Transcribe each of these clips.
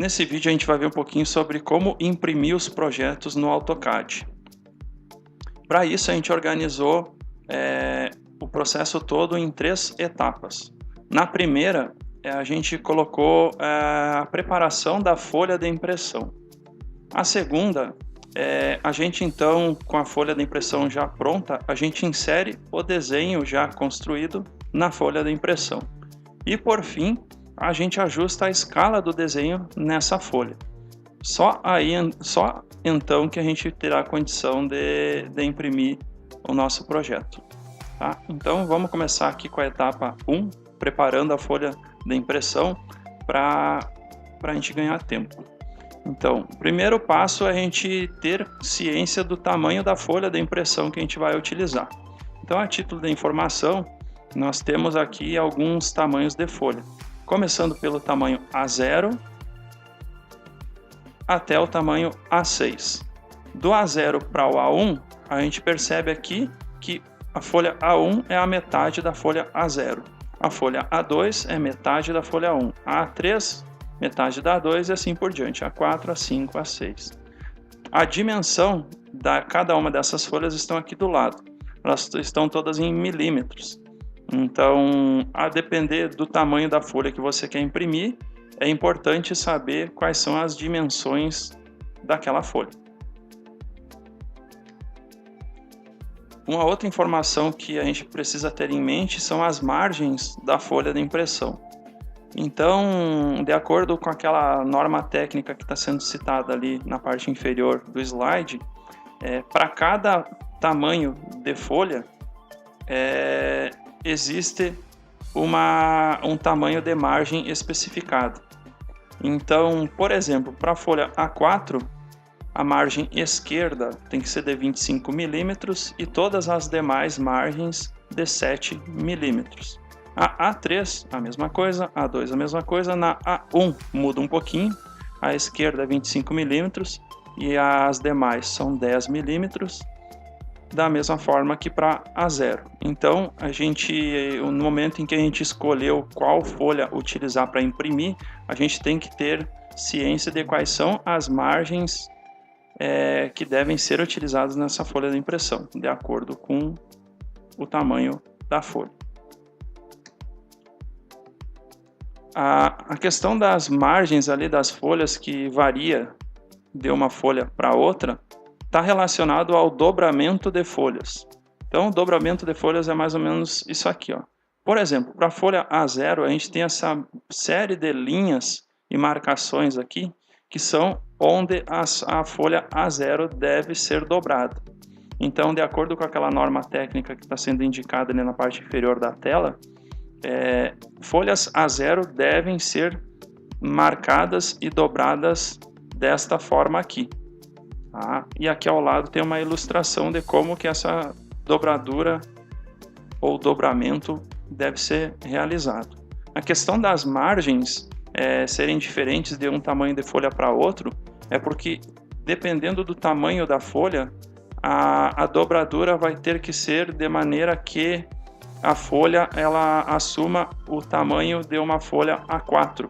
Nesse vídeo a gente vai ver um pouquinho sobre como imprimir os projetos no AutoCAD. Para isso a gente organizou o processo todo em 3 etapas. Na primeira, a gente colocou a preparação da folha de impressão. A segunda, a gente então, com a folha de impressão já pronta, a gente insere o desenho já construído na folha de impressão. E por fim, a gente ajusta a escala do desenho nessa folha. Só então que a gente terá a condição de imprimir o nosso projeto. Tá? Então vamos começar aqui com a etapa 1, preparando a folha de impressão para a gente ganhar tempo. Então, o primeiro passo é a gente ter ciência do tamanho da folha de impressão que a gente vai utilizar. Então, a título de informação, nós temos aqui alguns tamanhos de folha. Começando pelo tamanho A0 até o tamanho A6. Do A0 para o A1, a gente percebe aqui que a folha A1 é a metade da folha A0. A folha A2 é metade da folha A1. A A3, metade da A2 e assim por diante. A4, A5, A6. A dimensão de cada uma dessas folhas estão aqui do lado. Elas estão todas em milímetros. Então, a depender do tamanho da folha que você quer imprimir, é importante saber quais são as dimensões daquela folha. Uma outra informação que a gente precisa ter em mente são as margens da folha de impressão. Então, de acordo com aquela norma técnica que está sendo citada ali na parte inferior do slide, para cada tamanho de folha, existe um tamanho de margem especificado. Então, por exemplo, para a folha A4, a margem esquerda tem que ser de 25 milímetros e todas as demais margens de 7 milímetros. A A3, a mesma coisa, a A2, a mesma coisa, na A1 muda um pouquinho, a esquerda é 25 milímetros e as demais são 10 milímetros, da mesma forma que para A0. Então, no momento em que a gente escolheu qual folha utilizar para imprimir, a gente tem que ter ciência de quais são as margens que devem ser utilizadas nessa folha de impressão, de acordo com o tamanho da folha. A questão das margens ali das folhas, que varia de uma folha para outra, está relacionado ao dobramento de folhas. Então, o dobramento de folhas é mais ou menos isso aqui, ó. Por exemplo, para a folha A0, a gente tem essa série de linhas e marcações aqui, que são onde a folha A0 deve ser dobrada. Então, de acordo com aquela norma técnica que está sendo indicada ali na parte inferior da tela, folhas A0 devem ser marcadas e dobradas desta forma aqui. Tá? E aqui ao lado tem uma ilustração de como que essa dobradura ou dobramento deve ser realizado. A questão das margens serem diferentes de um tamanho de folha para outro é porque, dependendo do tamanho da folha, a dobradura vai ter que ser de maneira que a folha ela assuma o tamanho de uma folha A4.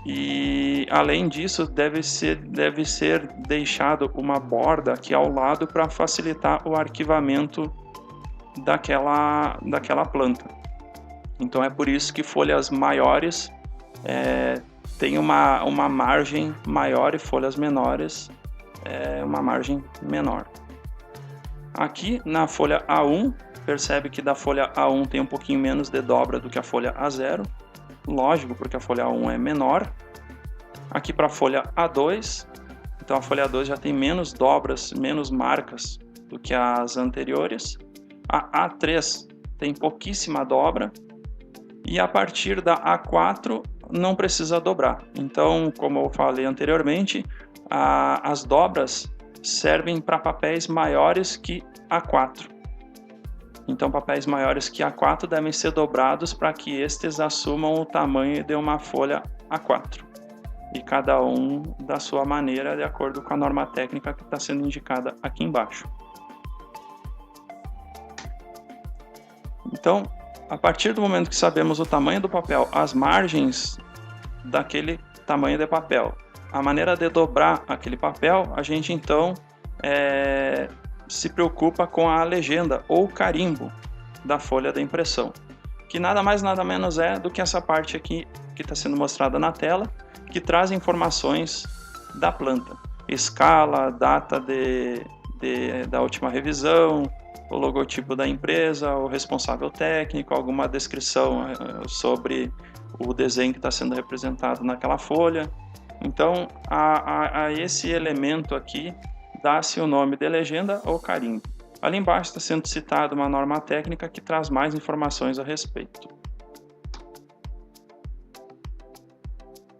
E além disso, deve ser deixado uma borda aqui ao lado para facilitar o arquivamento daquela planta. Então é por isso que folhas maiores têm uma margem maior e folhas menores uma margem menor. Aqui na folha A1, percebe que da folha A1 tem um pouquinho menos de dobra do que a folha A0. Lógico, porque a folha A1 é menor. Aqui para a folha A2, então a folha A2 já tem menos dobras, menos marcas do que as anteriores. A A3 tem pouquíssima dobra. E a partir da A4 não precisa dobrar. Então, como eu falei anteriormente, as dobras servem para papéis maiores que A4. Então, papéis maiores que A4 devem ser dobrados para que estes assumam o tamanho de uma folha A4. E cada um da sua maneira, de acordo com a norma técnica que está sendo indicada aqui embaixo. Então, a partir do momento que sabemos o tamanho do papel, as margens tamanho de papel. A maneira de dobrar aquele papel, a gente então se preocupa com a legenda ou carimbo da folha da impressão, que nada mais nada menos é do que essa parte aqui que está sendo mostrada na tela, que traz informações da planta, escala, data da última revisão, o logotipo da empresa, o responsável técnico, alguma descrição sobre o desenho que está sendo representado naquela folha. Então, a esse elemento aqui dá-se o nome de legenda ou carimbo. Ali embaixo está sendo citada uma norma técnica que traz mais informações a respeito.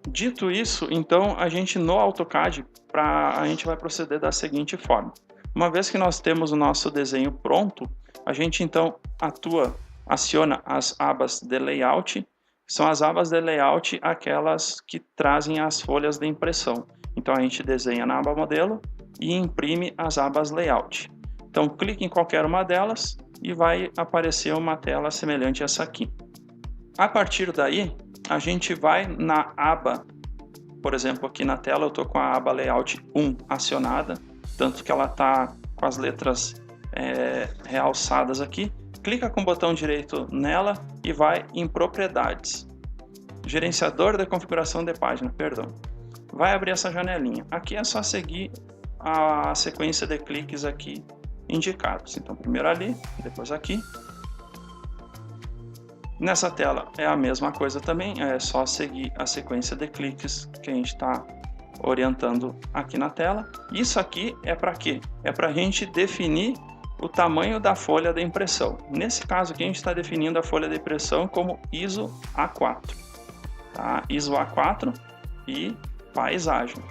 Dito isso, então, a gente no AutoCAD, a gente vai proceder da seguinte forma. Uma vez que nós temos o nosso desenho pronto, a gente então aciona as abas de layout. São as abas de layout aquelas que trazem as folhas de impressão. Então a gente desenha na aba modelo e imprime as abas layout. Então clique em qualquer uma delas e vai aparecer uma tela semelhante a essa aqui. A partir daí, a gente vai na aba, por exemplo, aqui na tela eu estou com a aba layout 1 acionada, tanto que ela está com as letras realçadas aqui. Clica com o botão direito nela e vai em propriedades. Gerenciador de configuração de página, perdão. Vai abrir essa janelinha. Aqui é só seguir a sequência de cliques aqui indicados. Então primeiro ali, depois aqui. Nessa tela é a mesma coisa também, é só seguir a sequência de cliques que a gente está orientando aqui na tela. Isso aqui é para quê? É para a gente definir o tamanho da folha de impressão. Nesse caso aqui a gente está definindo a folha de impressão como ISO A4. Tá? ISO A4 e paisagem.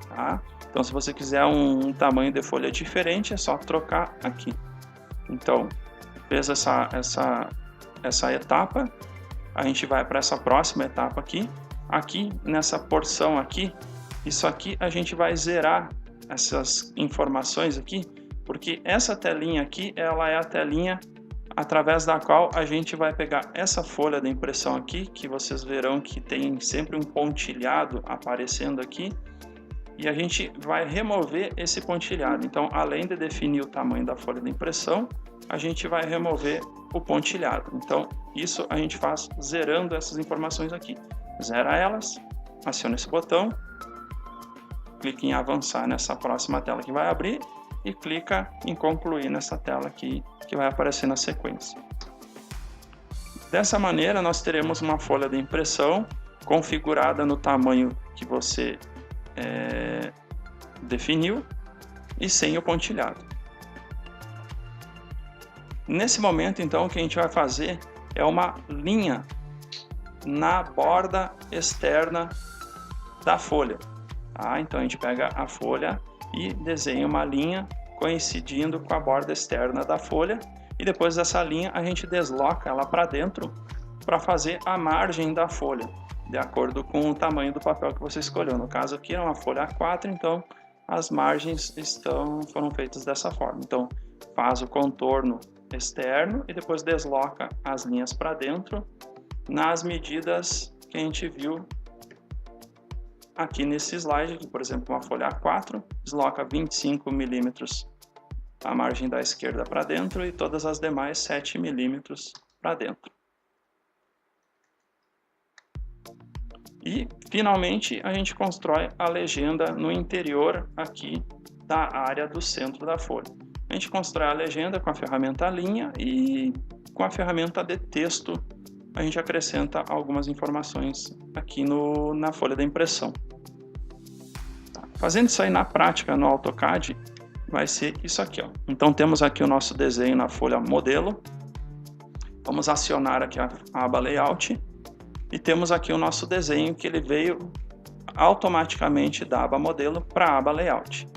Tá? Então se você quiser um tamanho de folha diferente é só trocar aqui. Então, fez essa etapa, a gente vai para essa próxima etapa aqui. Aqui nessa porção aqui, isso aqui a gente vai zerar essas informações aqui, porque essa telinha aqui, ela é a telinha através da qual a gente vai pegar essa folha de impressão aqui, que vocês verão que tem sempre um pontilhado aparecendo aqui, e a gente vai remover esse pontilhado. Então, além de definir o tamanho da folha de impressão, a gente vai remover o pontilhado. Então, isso a gente faz zerando essas informações aqui. Zera elas, aciona esse botão, clique em avançar nessa próxima tela que vai abrir e clica em concluir nessa tela aqui que vai aparecer na sequência. Dessa maneira nós teremos uma folha de impressão configurada no tamanho que você definiu e sem o pontilhado. Nesse momento então o que a gente vai fazer é uma linha na borda externa da folha. Tá? Então a gente pega a folha e desenha uma linha coincidindo com a borda externa da folha, e depois dessa linha a gente desloca ela para dentro para fazer a margem da folha, de acordo com o tamanho do papel que você escolheu. No caso aqui é uma folha A4, então as margens foram feitas dessa forma. Então faz o contorno externo e depois desloca as linhas para dentro nas medidas que a gente viu aqui nesse slide, aqui, por exemplo, uma folha A4, desloca 25 milímetros a margem da esquerda para dentro e todas as demais 7 milímetros para dentro. E, finalmente, a gente constrói a legenda no interior aqui da área do centro da folha. A gente constrói a legenda com a ferramenta linha e com a ferramenta de texto a gente acrescenta algumas informações aqui na folha da impressão. Fazendo isso aí na prática no AutoCAD, vai ser isso aqui. Ó. Então temos aqui o nosso desenho na folha modelo. Vamos acionar aqui a aba layout e temos aqui o nosso desenho que ele veio automaticamente da aba modelo para a aba layout.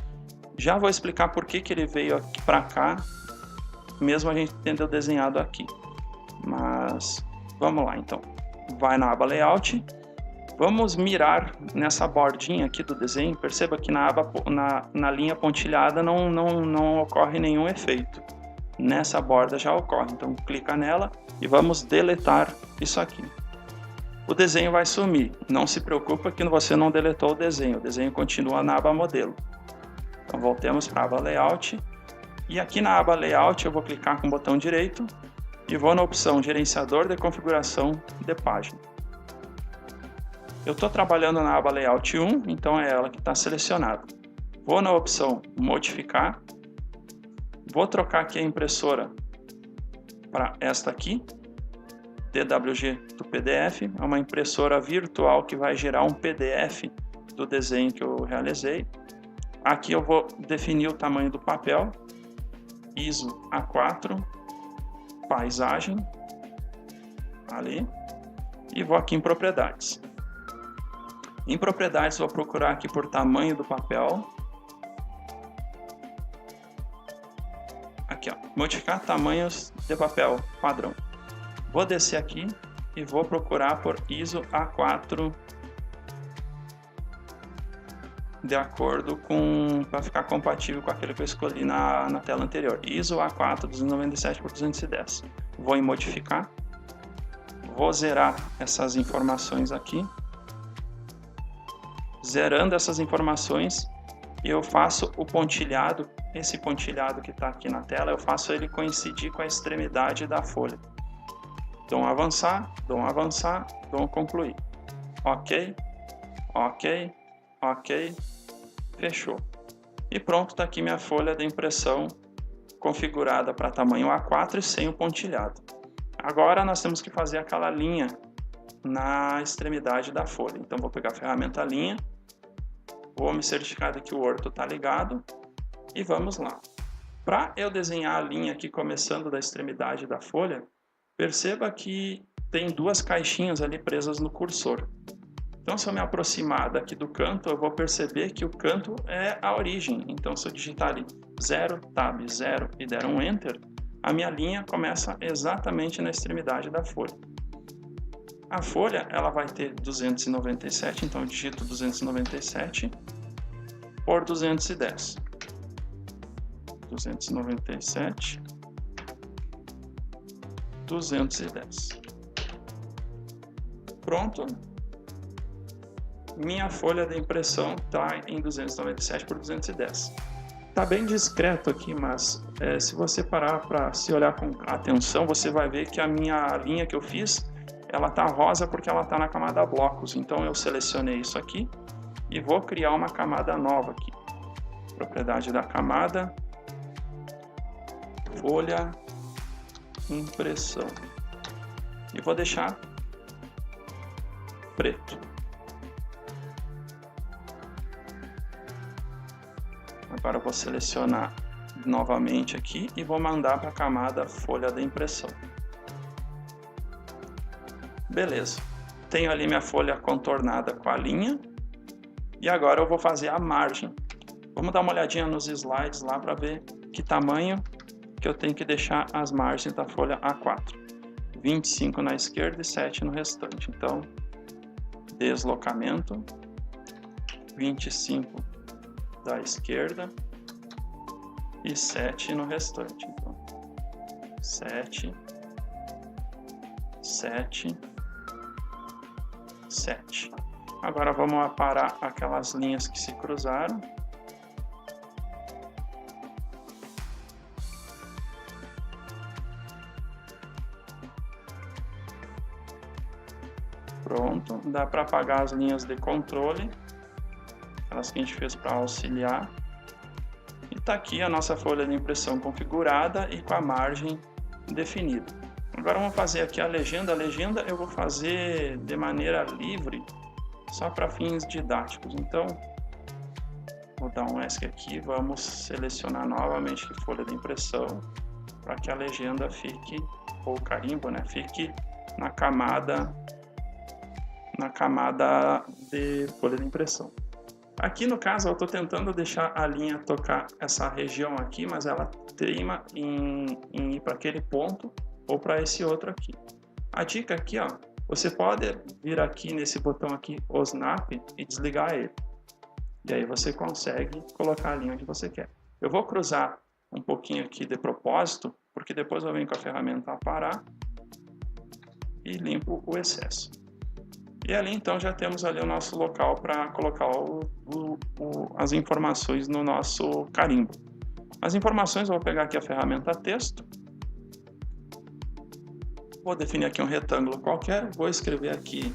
Já vou explicar por que ele veio aqui para cá, mesmo a gente tendo desenhado aqui. Mas vamos lá então. Vai na aba layout. Vamos mirar nessa bordinha aqui do desenho. Perceba que na linha pontilhada não ocorre nenhum efeito. Nessa borda já ocorre. Então clica nela e vamos deletar isso aqui. o desenho vai sumir. Não se preocupa que você não deletou o desenho continua na aba modelo. Então voltemos para a aba layout, e aqui na aba layout eu vou clicar com o botão direito e vou na opção gerenciador de configuração de página. Eu estou trabalhando na aba layout 1, então é ela que está selecionada. Vou na opção modificar, vou trocar aqui a impressora para esta aqui, DWG do PDF, é uma impressora virtual que vai gerar um PDF do desenho que eu realizei. Aqui eu vou definir o tamanho do papel, ISO A4, paisagem, ali, e vou aqui em propriedades. Em propriedades vou procurar aqui por tamanho do papel, aqui ó, modificar tamanhos de papel padrão. Vou descer aqui e vou procurar por ISO A4 de acordo com, para ficar compatível com aquele que eu escolhi na tela anterior. ISO A4 297 por 210. Vou em modificar, vou zerar essas informações aqui. Zerando essas informações, eu faço o pontilhado, esse pontilhado que está aqui na tela, eu faço ele coincidir com a extremidade da folha. Dou um avançar, dou um concluir. Ok, ok, ok, fechou. E pronto, está aqui minha folha de impressão configurada para tamanho A4 e sem o pontilhado. Agora nós temos que fazer aquela linha na extremidade da folha. Então vou pegar a ferramenta linha, vou me certificar de que o orto está ligado e vamos lá. Para eu desenhar a linha aqui começando da extremidade da folha, perceba que tem duas caixinhas ali presas no cursor. Então se eu me aproximar daqui do canto, eu vou perceber que o canto é a origem. Então se eu digitar ali 0, tab 0 e der um enter, a minha linha começa exatamente na extremidade da folha. A folha ela vai ter 297, então eu digito 297 por 210. 297, 210. Pronto. Minha folha de impressão está em 297 por 210. Está bem discreto aqui, mas se você parar para se olhar com atenção, você vai ver que a minha linha que eu fiz ela está rosa porque ela está na camada blocos. Então eu selecionei isso aqui e vou criar uma camada nova aqui. Propriedade da camada, folha, impressão. E vou deixar preto. Agora eu vou selecionar novamente aqui e vou mandar para a camada folha da impressão. Beleza, tenho ali minha folha contornada com a linha e agora eu vou fazer a margem. Vamos dar uma olhadinha nos slides lá para ver que tamanho que eu tenho que deixar as margens da folha A4. 25 na esquerda e 7 no restante. Então, deslocamento, 25 da esquerda e 7 no restante. Então, 7, 7, 7. Agora vamos aparar aquelas linhas que se cruzaram. Pronto, dá para apagar as linhas de controle, aquelas que a gente fez para auxiliar. E está aqui a nossa folha de impressão configurada e com a margem definida. Agora vamos fazer aqui a legenda. A legenda eu vou fazer de maneira livre, só para fins didáticos. Então, vou dar um ESC aqui, vamos selecionar novamente a folha de impressão, para que a legenda fique, ou carimbo, né, fique na camada de folha de impressão. Aqui no caso eu estou tentando deixar a linha tocar essa região aqui, mas ela teima em ir para aquele ponto ou para esse outro aqui. A dica aqui, ó, você pode vir aqui nesse botão aqui, o Snap, e desligar ele. E aí você consegue colocar a linha onde você quer. Eu vou cruzar um pouquinho aqui de propósito, porque depois eu venho com a ferramenta aparar e limpo o excesso. E ali então já temos ali o nosso local para colocar as informações no nosso carimbo. As informações, eu vou pegar aqui a ferramenta texto, vou definir aqui um retângulo qualquer, vou escrever aqui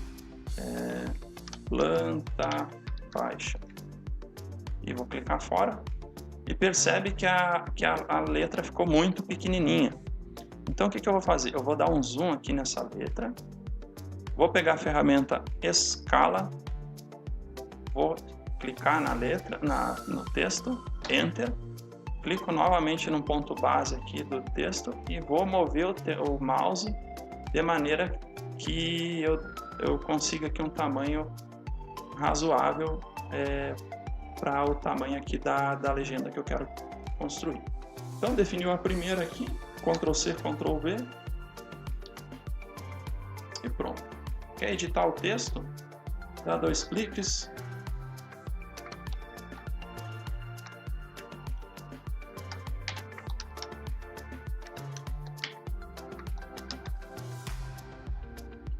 planta baixa e vou clicar fora. E percebe que a letra ficou muito pequenininha. Então o que eu vou fazer? Eu vou dar um zoom aqui nessa letra, vou pegar a ferramenta escala, vou clicar na letra, no texto, Enter, clico novamente no ponto base aqui do texto e vou mover o mouse de maneira que eu consiga aqui um tamanho razoável para o tamanho aqui da legenda que eu quero construir. Então definiu a primeira aqui, Ctrl C, Ctrl V e pronto. Quer editar o texto? Dá 2 cliques.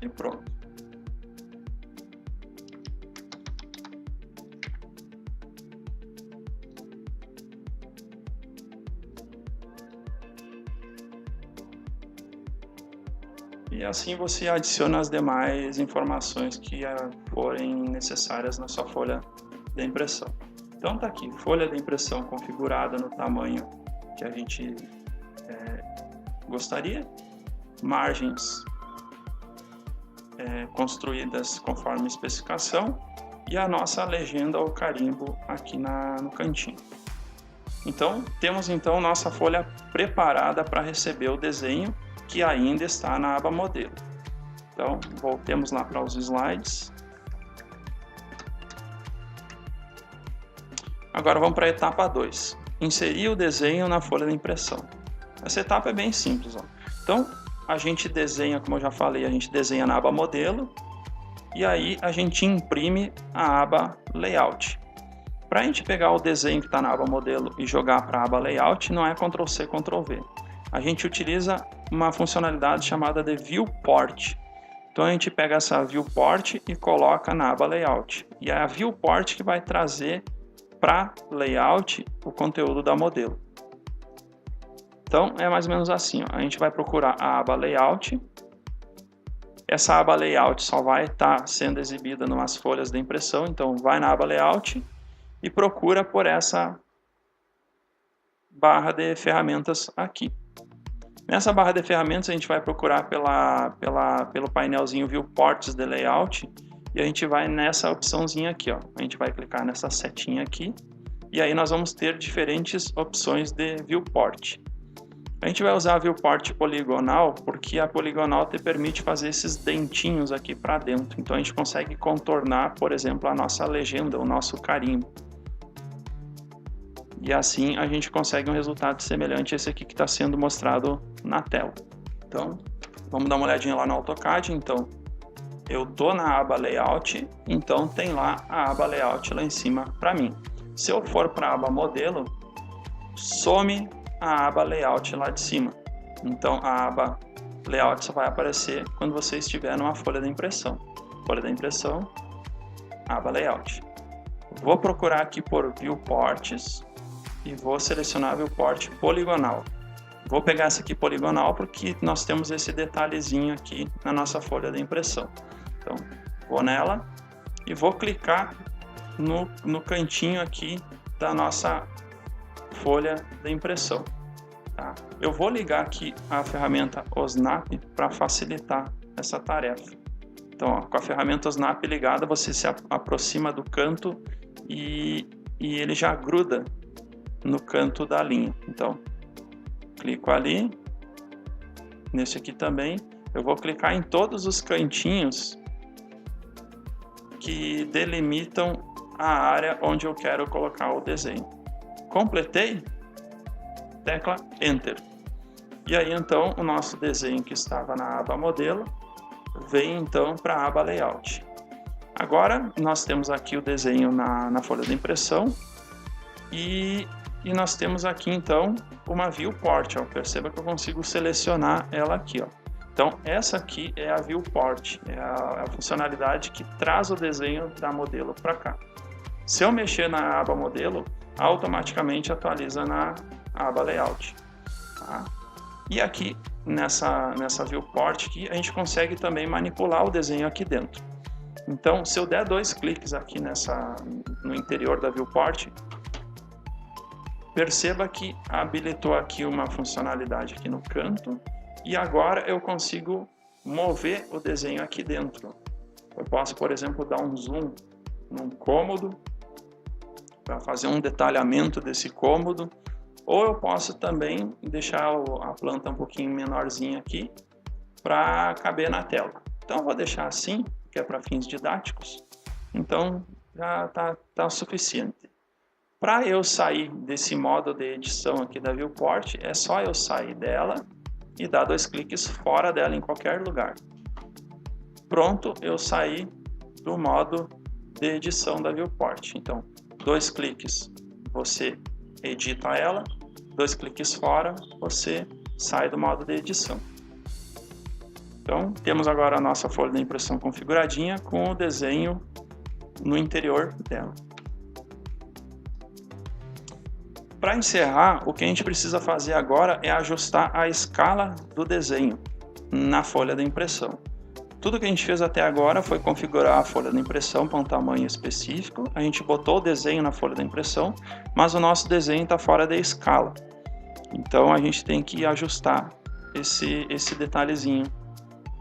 E pronto. E assim você adiciona as demais informações que forem necessárias na sua folha de impressão. Então tá aqui, folha de impressão configurada no tamanho que a gente gostaria, margens construídas conforme especificação e a nossa legenda ou carimbo aqui no cantinho. Então temos então nossa folha preparada para receber o desenho que ainda está na aba modelo. Então voltemos lá para os slides. Agora vamos para a etapa 2, inserir o desenho na folha de impressão. Essa etapa é bem simples. Então a gente desenha, como eu já falei, a gente desenha na aba modelo e aí a gente imprime a aba layout. Para a gente pegar o desenho que está na aba modelo e jogar para a aba layout, não é Ctrl C, Ctrl V. A gente utiliza uma funcionalidade chamada de Viewport. Então a gente pega essa Viewport e coloca na aba layout. E é a Viewport que vai trazer para layout o conteúdo da modelo. Então é mais ou menos assim, ó. A gente vai procurar a aba layout. Essa aba layout só vai estar sendo exibida em umas folhas de impressão, então vai na aba layout e procura por essa barra de ferramentas aqui. Nessa barra de ferramentas a gente vai procurar pelo painelzinho Viewports de Layout e a gente vai nessa opçãozinha aqui, ó. A gente vai clicar nessa setinha aqui e aí nós vamos ter diferentes opções de Viewport. A gente vai usar a Viewport poligonal porque a poligonal te permite fazer esses dentinhos aqui para dentro. Então a gente consegue contornar, por exemplo, a nossa legenda, o nosso carimbo. E assim a gente consegue um resultado semelhante a esse aqui que está sendo mostrado na tela. Então, vamos dar uma olhadinha lá no AutoCAD. Então, eu estou na aba Layout, então tem lá a aba Layout lá em cima para mim. Se eu for para a aba Modelo, some a aba Layout lá de cima. Então, a aba Layout só vai aparecer quando você estiver numa folha de impressão. Folha de impressão, aba Layout. Vou procurar aqui por Viewports e vou selecionar Viewport poligonal. Vou pegar essa aqui poligonal porque nós temos esse detalhezinho aqui na nossa folha de impressão. Então, vou nela e vou clicar no cantinho aqui da nossa folha de impressão. Tá? Eu vou ligar aqui a ferramenta OSNAP para facilitar essa tarefa. Então, ó, com a ferramenta OSNAP ligada, você se aproxima do canto e ele já gruda no canto da linha. Então, clico ali, nesse aqui também, eu vou clicar em todos os cantinhos que delimitam a área onde eu quero colocar o desenho. Completei, tecla Enter. E aí então o nosso desenho que estava na aba Modelo vem então para a aba Layout. Agora nós temos aqui o desenho na folha de impressão e nós temos aqui então uma Viewport, ó. Perceba que eu consigo selecionar ela aqui, ó. Então, essa aqui é a Viewport, é a funcionalidade que traz o desenho da modelo para cá. Se eu mexer na aba modelo, automaticamente atualiza na aba layout. Tá? E aqui, nessa Viewport, aqui, a gente consegue também manipular o desenho aqui dentro. Então, se eu der 2 cliques aqui no interior da Viewport, perceba que habilitou aqui uma funcionalidade aqui no canto, e agora eu consigo mover o desenho aqui dentro. Eu posso, por exemplo, dar um zoom num cômodo, para fazer um detalhamento desse cômodo, ou eu posso também deixar a planta um pouquinho menorzinha aqui, para caber na tela. Então eu vou deixar assim, que é para fins didáticos, então já tá suficiente. Para eu sair desse modo de edição aqui da Viewport, é só eu sair dela e dar 2 cliques fora dela em qualquer lugar. Pronto, eu saí do modo de edição da Viewport. Então, 2 cliques, você edita ela, 2 cliques fora, você sai do modo de edição. Então, temos agora a nossa folha de impressão configuradinha com o desenho no interior dela. Para encerrar, o que a gente precisa fazer agora é ajustar a escala do desenho na folha de impressão. Tudo que a gente fez até agora foi configurar a folha de impressão para um tamanho específico. A gente botou o desenho na folha de impressão, mas o nosso desenho está fora da escala. Então a gente tem que ajustar esse detalhezinho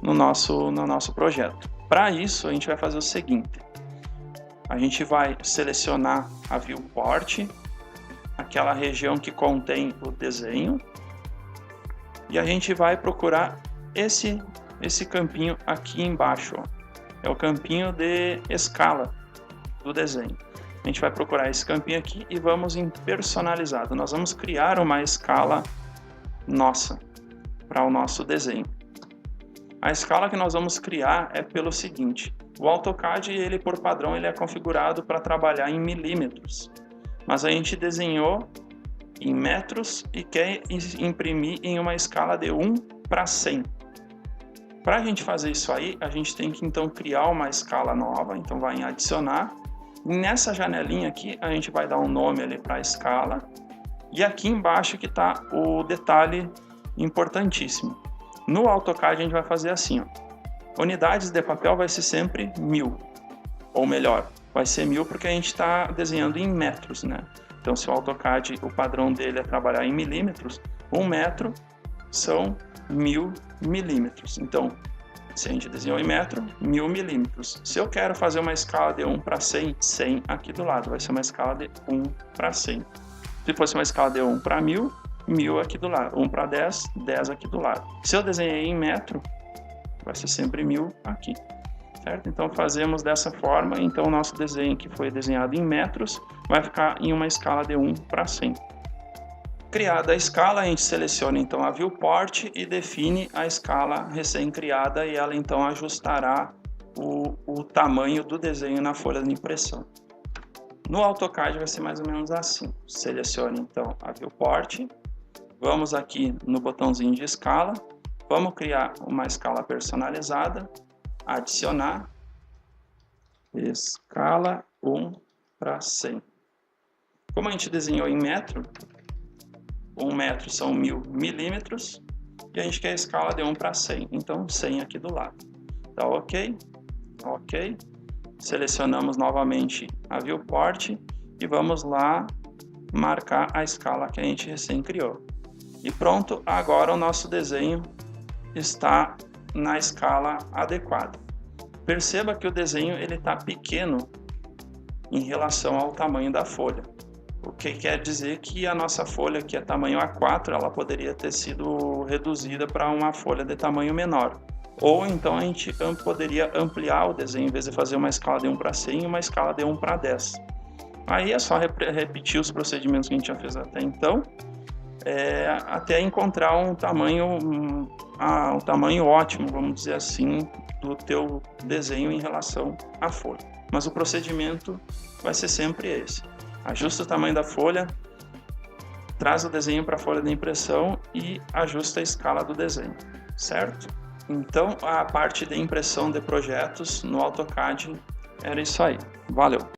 no nosso projeto. Para isso, a gente vai fazer o seguinte. A gente vai selecionar a Viewport, aquela região que contém o desenho, e a gente vai procurar esse campinho aqui embaixo, ó. É o campinho de escala do desenho. A gente vai procurar esse campinho aqui e vamos em personalizado. Nós vamos criar uma escala nossa para o nosso desenho. A escala que nós vamos criar é pelo seguinte: o AutoCAD, ele por padrão, ele é configurado para trabalhar em milímetros. Mas a gente desenhou em metros e quer imprimir em uma escala de 1 para 100. Para a gente fazer isso aí, a gente tem que então criar uma escala nova. Então vai em adicionar. E nessa janelinha aqui, a gente vai dar um nome ali para a escala. E aqui embaixo que está o detalhe importantíssimo. No AutoCAD a gente vai fazer assim, ó. Unidades de papel vai ser sempre 1000. Ou melhor, vai ser 1000 porque a gente está desenhando em metros, né? Então, se o AutoCAD, o padrão dele é trabalhar em milímetros, 1 metro são 1000 milímetros. Então, se a gente desenhou em metro, 1000 milímetros. Se eu quero fazer uma escala de 1 para 100, 100 aqui do lado, vai ser uma escala de 1 para 100. Se fosse uma escala de 1 para 1000, 1000 aqui do lado. 1 para 10, 10 aqui do lado. Se eu desenhei em metro, vai ser sempre 1000 aqui. Certo? Então fazemos dessa forma. Então o nosso desenho que foi desenhado em metros vai ficar em uma escala de 1 para 100. Criada a escala, a gente seleciona então a Viewport e define a escala recém-criada, e ela então ajustará o tamanho do desenho na folha de impressão. No AutoCAD vai ser mais ou menos assim. Selecione então a Viewport, vamos aqui no botãozinho de escala, vamos criar uma escala personalizada, adicionar, escala 1 para 100. Como a gente desenhou em metro, 1 metro são 1000 milímetros, e a gente quer a escala de 1 para 100, então 100 aqui do lado. Tá ok? Ok. Selecionamos novamente a Viewport e vamos lá marcar a escala que a gente recém criou. E pronto, agora o nosso desenho está na escala adequada. Perceba que o desenho está pequeno em relação ao tamanho da folha. O que quer dizer que a nossa folha, que é tamanho A4, ela poderia ter sido reduzida para uma folha de tamanho menor. Ou então a gente poderia ampliar o desenho, em vez de fazer uma escala de 1 para 100, uma escala de 1 para 10. Aí é só repetir os procedimentos que a gente já fez até então, até encontrar um tamanho ótimo, vamos dizer assim, do teu desenho em relação à folha. Mas o procedimento vai ser sempre esse. Ajusta o tamanho da folha, traz o desenho para a folha de impressão e ajusta a escala do desenho, certo? Então, a parte de impressão de projetos no AutoCAD era isso aí. Valeu!